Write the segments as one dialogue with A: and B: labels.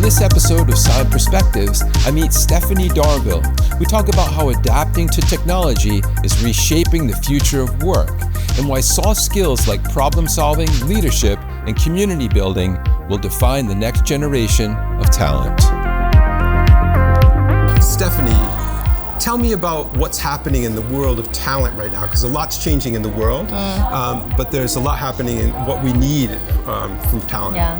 A: this episode of SIME Perspectives, I meet Stephanie Darvill. We talk about how adapting to technology is reshaping the future of work and why soft skills like problem solving, leadership, and community building will define the next generation of talent. Stephanie, tell me about what's happening in the world of talent right now, because a lot's changing in the world, but there's a lot happening in what we need from talent.
B: Yeah.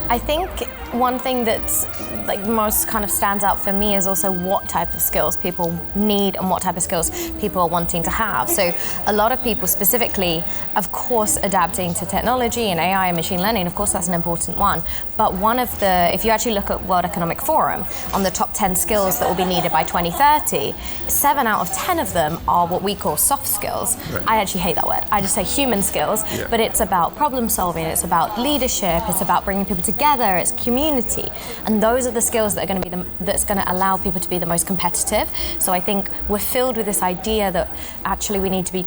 B: I think one thing that's like most kind of stands out for me is also what type of skills people need and what type of skills people are wanting to have. So a lot of people specifically, of course, adapting to technology and AI and machine learning, of course that's an important one. But one of the, if you actually look at World Economic Forum, on the top 10 skills that will be needed by 2030, 7 out of 10 of them are what we call soft skills. Right. I actually hate that word. I just say human skills, but it's about problem solving, it's about leadership, it's about bringing people together, it's community, and those are the skills that are going to be that's going to allow people to be the most competitive. So I think we're filled with this idea that actually we need to be,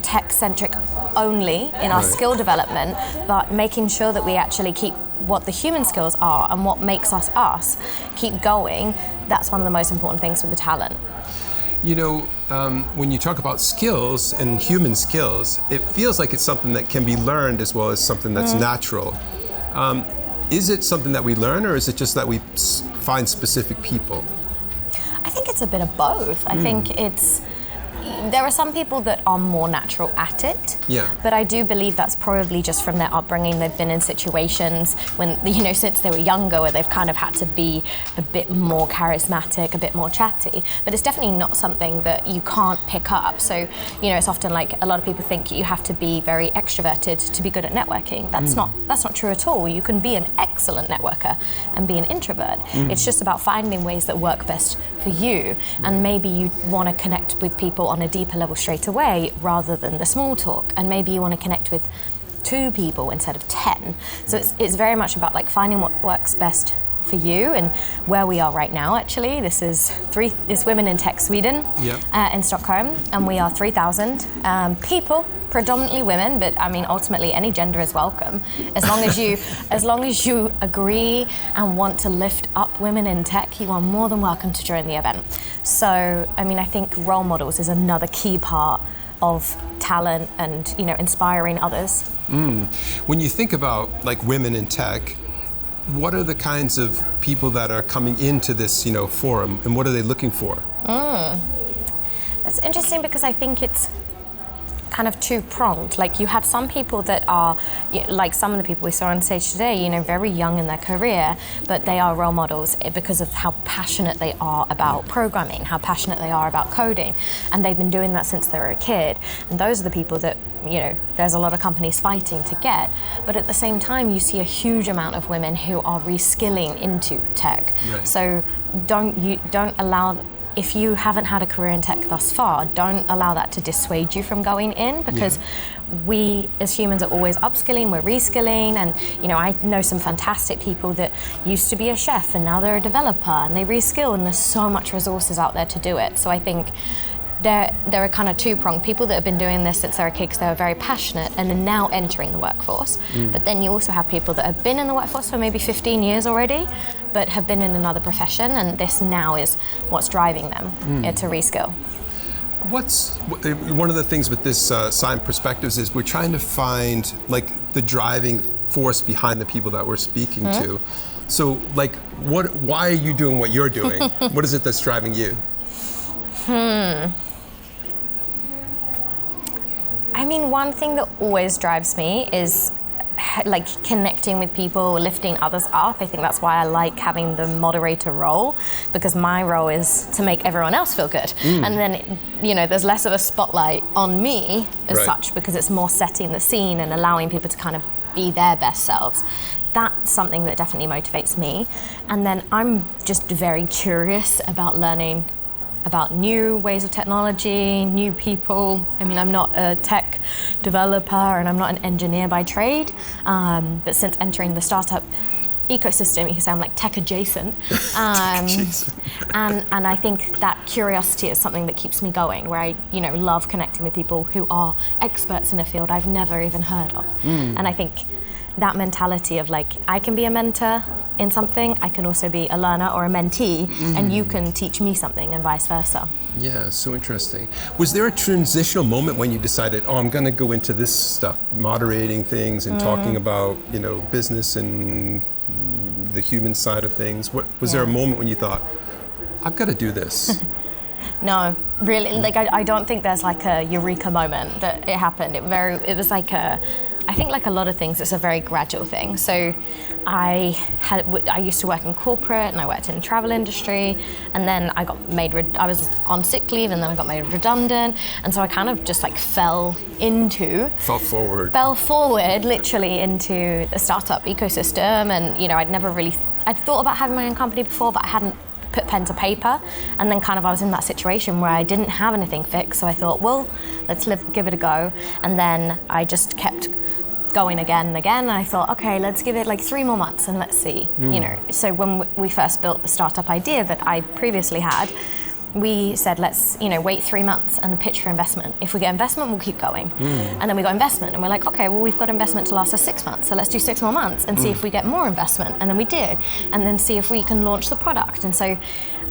B: tech-centric only in our skill development, but making sure that we actually keep what the human skills are and what makes us keep going. That's one of the most important things for the talent.
A: When you talk about skills and human skills, it feels like it's something that can be learned as well as something that's natural. Is it something that we learn, or is it just that we find specific people?
B: I think it's a bit of both. I think there are some people that are more natural at it, but I do believe that's probably just from their upbringing. They've been in situations when, since they were younger, where they've kind of had to be a bit more charismatic, a bit more chatty, but it's definitely not something that you can't pick up. So, it's often like a lot of people think you have to be very extroverted to be good at networking. That's not true at all. You can be an excellent networker and be an introvert. It's just about finding ways that work best for you, and maybe you want to connect with people on a deeper level straight away rather than the small talk, and maybe you want to connect with 2 people instead of 10. So it's very much about like finding what works best for you. And where we are right now, actually, this is Women in Tech Sweden in Stockholm, and we are 3,000 people, predominantly women, but I mean ultimately any gender is welcome, as long as you agree and want to lift up women in tech. You are more than welcome to join the event. So I think role models is another key part of talent and inspiring others.
A: When you think about like women in tech, what are the kinds of people that are coming into this forum, and what are they looking for?
B: That's interesting, because I think it's kind of two-pronged. Like, you have some people that are, like some of the people we saw on stage today, very young in their career, but they are role models because of how passionate they are about programming, how passionate they are about coding, and they've been doing that since they were a kid. And those are the people that there's a lot of companies fighting to get. But at the same time, you see a huge amount of women who are reskilling into tech. So don't allow, if you haven't had a career in tech thus far, don't allow that to dissuade you from going in, because we as humans are always upskilling, we're reskilling, and I know some fantastic people that used to be a chef and now they're a developer, and they reskill, and there's so much resources out there to do it. So I think there are kind of two-pronged people that have been doing this since they were kids, because they were very passionate and are now entering the workforce. But then you also have people that have been in the workforce for maybe 15 years already, but have been in another profession, and this now is what's driving them to reskill.
A: One of the things with this SIME Perspectives is we're trying to find like the driving force behind the people that we're speaking to. So why are you doing what you're doing? What is it that's driving you?
B: One thing that always drives me is like connecting with people, lifting others up. I think that's why I like having the moderator role, because my role is to make everyone else feel good. And then, there's less of a spotlight on me as such, because it's more setting the scene and allowing people to kind of be their best selves. That's something that definitely motivates me. And then I'm just very curious about learning about new ways of technology, new people. I'm not a tech developer and I'm not an engineer by trade, but since entering the startup ecosystem, you can say I'm like tech adjacent. And I think that curiosity is something that keeps me going, where I love connecting with people who are experts in a field I've never even heard of. And I think that mentality of like, I can be a mentor in something, I can also be a learner or a mentee, and you can teach me something and vice versa.
A: Yeah, so interesting. Was there a transitional moment when you decided, I'm going to go into this stuff, moderating things and talking about, business and the human side of things? Was there a moment when you thought, I've got to do this?
B: No, really, like I don't think there's like a eureka moment that it happened. It was like I think like a lot of things, it's a very gradual thing. So I used to work in corporate and I worked in the travel industry, and then I was on sick leave and then I got made redundant, and so I kind of just like fell forward literally into the startup ecosystem. And I'd thought about having my own company before, but I hadn't put pen to paper, and then kind of I was in that situation where I didn't have anything fixed, so I thought, well, let's give it a go. And then I just kept going again and again, and I thought, okay, let's give it like 3 more months and let's see. So when we first built the startup idea that I previously had, we said, let's wait 3 months and pitch for investment. If we get investment, we'll keep going. And then we got investment, and we're like, okay, well, we've got investment to last us 6 months, so let's do 6 more months and see if we get more investment. And then we did, and then see if we can launch the product. And so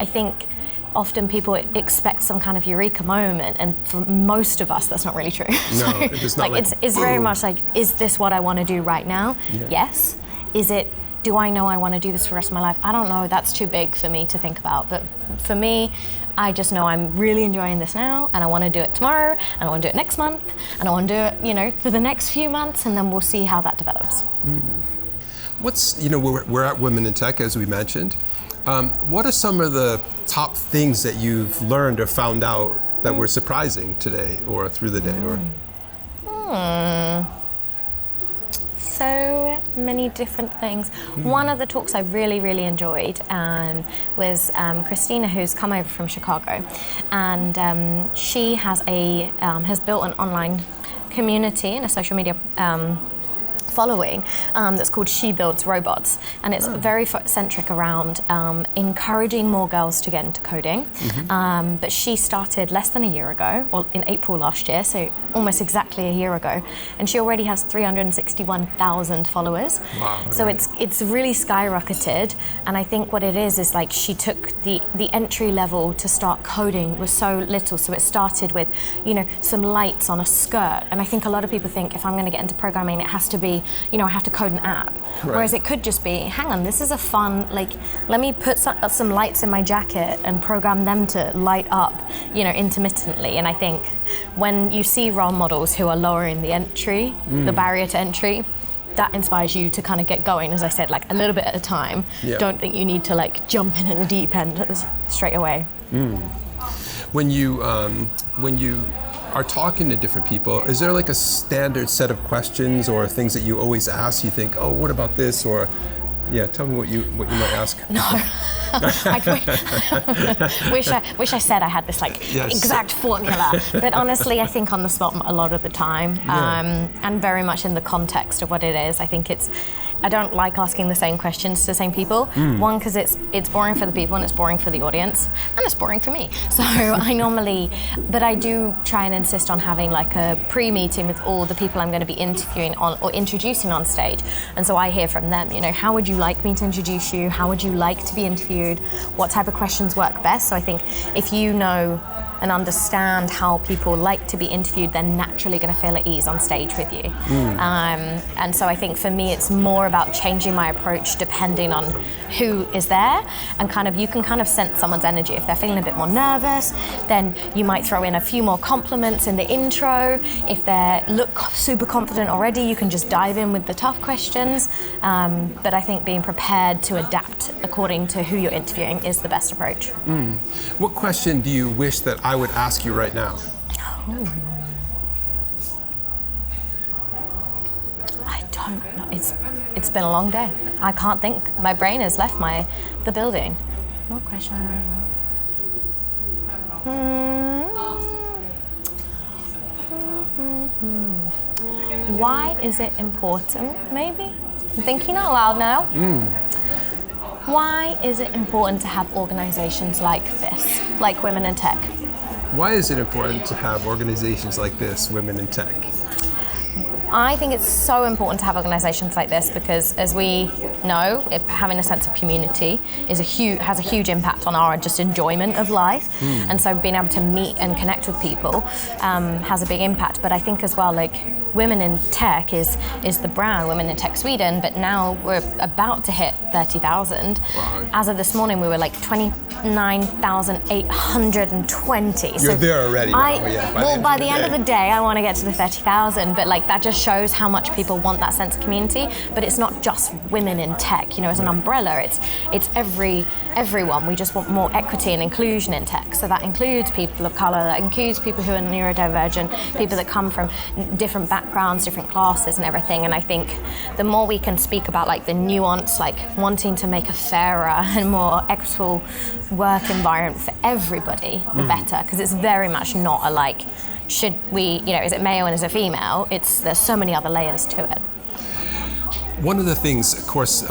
B: I think often people expect some kind of eureka moment, and for most of us that's not really true.
A: No, it's not
B: it's very much like, is this what I want to do right now? Yes. Do I know I want to do this for the rest of my life? I don't know, that's too big for me to think about. But for me, I just know I'm really enjoying this now, and I want to do it tomorrow, and I want to do it next month, and I want to do it, for the next few months, and then we'll see how that develops.
A: We're at Women in Tech, as we mentioned. What are some of the top things that you've learned or found out that were surprising today or through the day?
B: So many different things. One of the talks I really, really enjoyed was Christina, who's come over from Chicago, and she has built an online community and a social media following that's called She Builds Robots, and it's very centric around encouraging more girls to get into coding. But she started less than a year ago, or in April last year, so almost exactly a year ago, and she already has 361,000 followers.
A: Wow,
B: so it's really skyrocketed, and I think what it is like she took the entry level to start coding was so little, so it started with some lights on a skirt, and I think a lot of people think if I'm going to get into programming it has to be I have to code an app. Right. Whereas it could just be, hang on, this is a fun, let me put some lights in my jacket and program them to light up, intermittently. And I think when you see role models who are lowering the entry, the barrier to entry, that inspires you to kind of get going, as I said, a little bit at a time. Yeah. Don't think you need to jump in at the deep end straight away.
A: When you are talking to different people, is there a standard set of questions or things that you always ask? You think, oh, what about this? Or, tell me what you might ask.
B: No, wish I said I had this exact formula. But honestly, I think on the spot a lot of the time, and very much in the context of what it is. I think I don't like asking the same questions to the same people. One, because it's boring for the people and it's boring for the audience, and it's boring for me. So but I do try and insist on having a pre-meeting with all the people I'm going to be interviewing on or introducing on stage. And so I hear from them, how would you like me to introduce you? How would you like to be interviewed? What type of questions work best? So I think if you know and understand how people like to be interviewed, they're naturally going to feel at ease on stage with you. And so I think for me, it's more about changing my approach depending on who is there, and you can sense someone's energy. If they're feeling a bit more nervous, then you might throw in a few more compliments in the intro. If they look super confident already, you can just dive in with the tough questions. But I think being prepared to adapt according to who you're interviewing is the best approach.
A: What question do you wish that I would ask you right now?
B: I don't know. It's been a long day. I can't think. My brain has left the building. What question? Why is it important? Maybe. I'm thinking out loud now. Why is it important to have organizations like this, like Women in Tech?
A: Why is it important to have organizations like this, Women in Tech?
B: I think it's so important to have organizations like this because, as we know, having a sense of community has a huge impact on our just enjoyment of life. And so being able to meet and connect with people has a big impact. But I think as well, like, Women in Tech is the brand, Women in Tech Sweden, but now we're about to hit 30,000. Wow. As of this morning, we were like 29,820.
C: You're there already now,
B: by the end of the day, I want to get to the 30,000, but like that just shows how much people want that sense of community. But it's not just women in tech, you know, as an umbrella, it's everyone. We just want more equity and inclusion in tech. So that includes people of color, that includes people who are neurodivergent, people that come from different backgrounds, different classes and everything. And I think the more we can speak about like the nuance, like wanting to make a fairer and more equitable work environment for everybody, the better, because it's very much not a like, should we, you know, is it male and is it female? There's so many other layers to it.
C: One of the things, of course,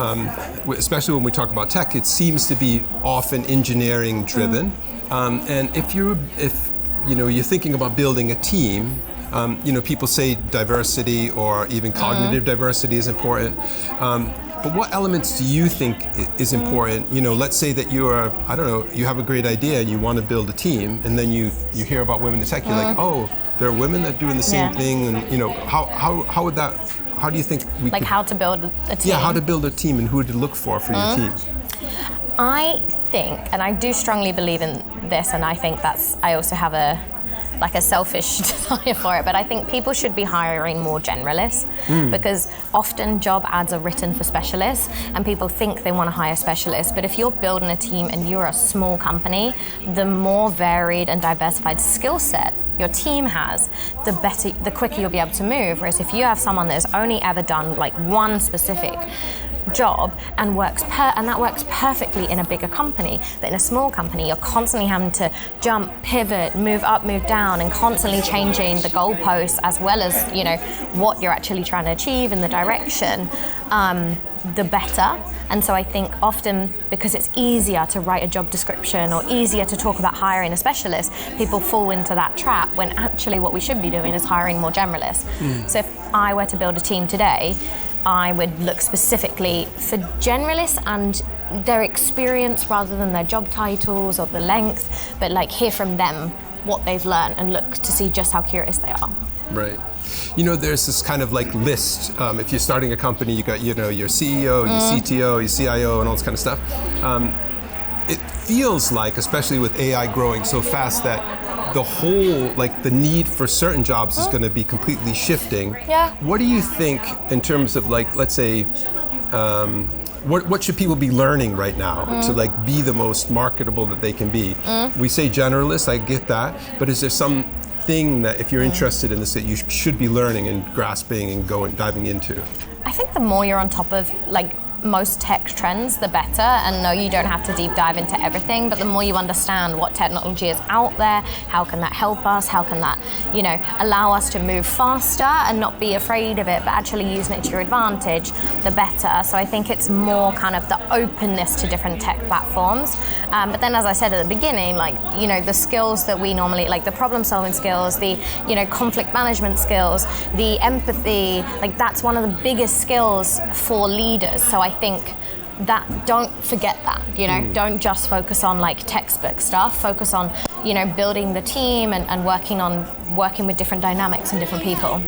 C: especially when we talk about tech, it seems to be often engineering driven. And if you're thinking about building a team, people say diversity or even cognitive diversity is important. But what elements do you think is important? You know, let's say that you have a great idea and you want to build a team, and then you hear about women in tech, you're like, oh, there are women that are doing the same thing, and you know, how would that? How do you think we could,
B: how to build a team?
C: Yeah, how to build a team and who to look for your team.
B: I think, and I do strongly believe in this, and I think I also have a selfish desire for it, but I think people should be hiring more generalists because often job ads are written for specialists and people think they want to hire specialists. But if you're building a team and you're a small company, the more varied and diversified skill set your team has, the quicker you'll be able to move. Whereas if you have someone that's only ever done like one specific job and that works perfectly in a bigger company, but in a small company you're constantly having to jump, pivot, move up, move down, and constantly changing the goalposts as well as, you know, what you're actually trying to achieve in the direction, the better. And so I think often because it's easier to write a job description or easier to talk about hiring a specialist, people fall into that trap when actually what we should be doing is hiring more generalists. So if I were to build a team today, I would look specifically for generalists and their experience rather than their job titles or the length, but like hear from them what they've learned and look to see just how curious they are.
C: Right. You know, there's this kind of like list. If you're starting a company, you got, you know, your CEO, your CTO, your CIO, and all this kind of stuff. It feels like, especially with AI growing so fast, that the whole, like the need for certain jobs is going to be completely shifting.
B: Yeah.
C: What do you think in terms of like, let's say, what should people be learning right now to like be the most marketable that they can be? We say generalist, I get that, but is there something that if you're interested in this that you should be learning and grasping and diving into?
B: I think the more you're on top of like most tech trends, the better. And no, you don't have to deep dive into everything, but the more you understand what technology is out there, how can that help us, how can that, you know, allow us to move faster and not be afraid of it, but actually using it to your advantage, the better. So I think it's more kind of the openness to different tech platforms. But then, as I said at the beginning, like, you know, the skills that we normally, like the problem solving skills, the, you know, conflict management skills, the empathy, like that's one of the biggest skills for leaders. So I think that don't forget that, you know, don't just focus on like textbook stuff, focus on, you know, building the team and working with different dynamics and different people.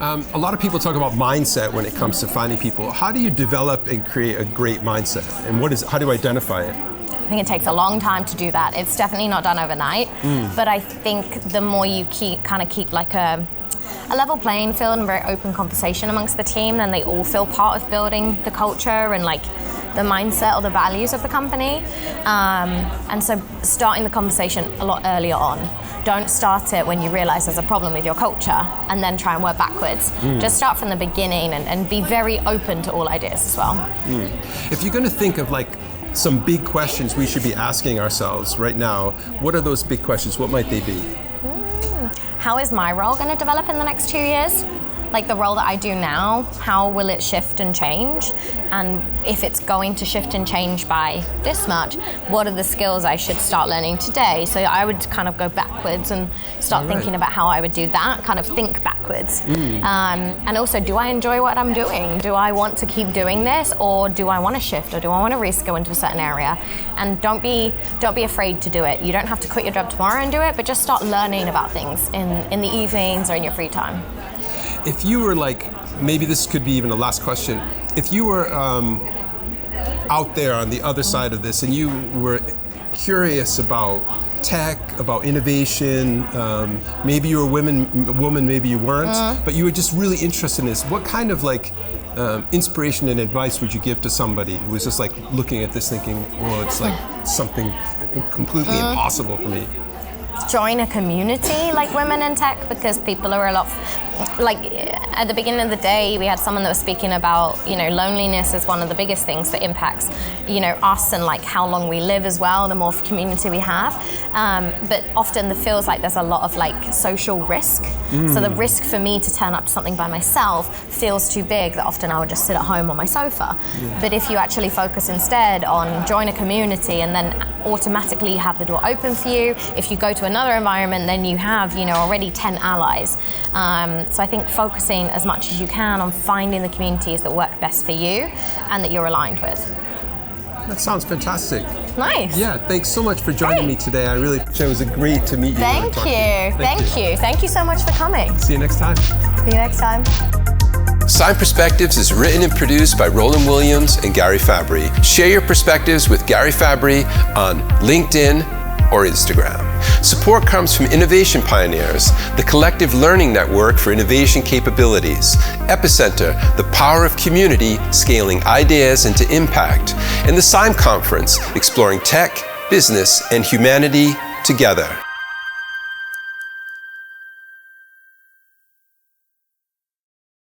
C: A lot of people talk about mindset when it comes to finding people. How do you develop and create a great mindset, and how do you identify it?
B: I think it takes a long time to do that. It's definitely not done overnight, but I think the more you keep like a level playing field and very open conversation amongst the team, then they all feel part of building the culture and like the mindset or the values of the company. And so starting the conversation a lot earlier on. Don't start it when you realize there's a problem with your culture and then try and work backwards. Just start from the beginning and be very open to all ideas as well.
C: If you're going to think of like some big questions we should be asking ourselves right now, what are those big questions? What might they be?
B: How is my role going to develop in the next 2 years? like the role that I do now, how will it shift and change? And if it's going to shift and change by this much, what are the skills I should start learning today? So I would kind of go backwards and start thinking about how I would do that, kind of think backwards. And also, do I enjoy what I'm doing? Do I want to keep doing this, or do I want to shift, or do I want to risk go into a certain area? And don't be afraid to do it. You don't have to quit your job tomorrow and do it, but just start learning about things in the evenings or in your free time.
C: If you were like, maybe this could be even the last question, if you were out there on the other side of this and you were curious about tech, about innovation, maybe you were a woman, maybe you weren't, but you were just really interested in this, what kind of like inspiration and advice would you give to somebody who was just like looking at this thinking, well, it's like something completely impossible for me?
B: Join a community like Women in Tech, because people are a lot, like at the beginning of the day we had someone that was speaking about, loneliness is one of the biggest things that impacts, us and like how long we live as well, the more community we have. But often it feels like there's a lot of like social risk. So the risk for me to turn up to something by myself feels too big that often I would just sit at home on my sofa. But if you actually focus instead on join a community and then automatically have the door open for you, if you go to another environment, then you have, already 10 allies. So I think focusing as much as you can on finding the communities that work best for you and that you're aligned with.
C: That sounds fantastic.
B: Nice.
C: Yeah, thanks so much for joining me today. It was great to meet you.
B: Thank you. Thank you so much for coming.
C: See you next time.
B: See you next time.
A: SIME Perspectives is written and produced by Roland Williams and Gary Fabbri. Share your perspectives with Gary Fabbri on LinkedIn or Instagram. Support comes from Innovation Pioneers, the collective learning network for innovation capabilities. Epicenter, the power of community scaling ideas into impact. And the SIME Conference, exploring tech, business, and humanity together.